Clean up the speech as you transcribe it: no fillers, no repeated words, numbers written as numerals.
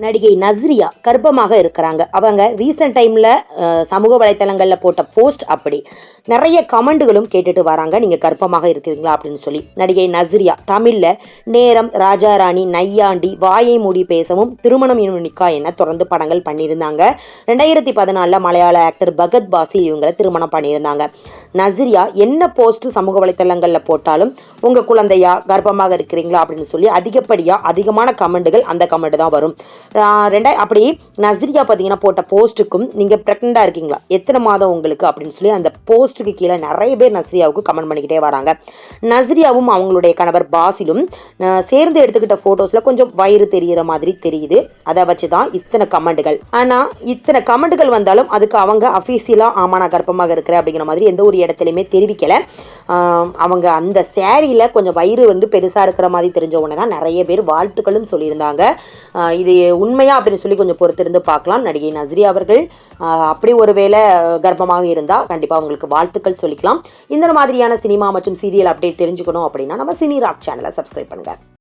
நடிகை நஸ்ரியா கர்ப்பமாக இருக்கிறாங்க. அவங்க ரீசெண்ட் டைம்ல சமூக வலைத்தளங்கள்ல போட்ட போஸ்ட் அப்படி நிறைய கமெண்ட்களும் கேட்டுட்டு வராங்க. நீங்க கர்ப்பமாக இருக்கிறீங்களா அப்படின்னு சொல்லி. நடிகை நஸ்ரியா தமிழ்ல நேரம், ராஜாராணி, நையாண்டி, வாயை மூடி பேசவும், திருமணம் இன்னும் நிக்கா என தொடர்ந்து படங்கள் பண்ணியிருந்தாங்க. 2014 மலையாள ஆக்டர் பகத் பாசில் இவங்களை திருமணம் பண்ணியிருந்தாங்க. நஸ்ரியா என்ன போஸ்ட் சமூக வலைத்தளங்கள்ல போட்டாலும் உங்க குழந்தையா, கர்ப்பமாக இருக்கிறீங்களா அப்படின்னு சொல்லி அதிகமான கமெண்ட்டுகள் அந்த கமெண்ட் தான் வரும். அப்படி நஸ்ரியா பார்த்தீங்கன்னா போட்ட போஸ்ட்டுக்கும் நீங்கள் ப்ரெக்னெண்டாக இருக்கீங்களா, எத்தனை மாதம் உங்களுக்கு அப்படின்னு சொல்லி அந்த போஸ்ட்டுக்கு கீழே நிறைய பேர் நஸ்ரியாவுக்கு கமெண்ட் பண்ணிக்கிட்டே வராங்க. நஸ்ரியாவும் அவங்களுடைய கணவர் பாசிலும் சேர்ந்து எடுத்துக்கிட்ட ஃபோட்டோஸில் கொஞ்சம் வயிறு தெரிகிற மாதிரி தெரியுது. அதை வச்சு தான் இத்தனை கமெண்ட்டுகள். ஆனால் இத்தனை கமெண்ட்டுகள் வந்தாலும் அதுக்கு அவங்க அஃபீஷியலாக ஆமா நான் கர்ப்பமாக இருக்கிறேன் அப்படிங்கிற மாதிரி எந்த ஒரு இடத்துலையுமே தெரிவிக்கலை. அவங்க அந்த சேரீயில் கொஞ்சம் வயிறு பெருசாக இருக்கிற மாதிரி தெரிஞ்ச உடனே தான் நிறைய பேர் வாழ்த்துக்களும் சொல்லியிருந்தாங்க. இது உண்மையா அப்படின்னு சொல்லி கொஞ்சம் பொறுத்திருந்து பார்க்கலாம். நடிகை நஸ்ரியா அவர்கள் அப்படி ஒருவேளை கர்ப்பமாக இருந்தால் கண்டிப்பாக உங்களுக்கு வாழ்த்துக்கள் சொல்லிக்கலாம். இந்த மாதிரியான சினிமா மற்றும் சீரியல் அப்டேட் தெரிஞ்சுக்கணும் அப்படின்னா நம்ம சினி ராக் சேனலை சப்ஸ்கிரைப் பண்ணுங்க.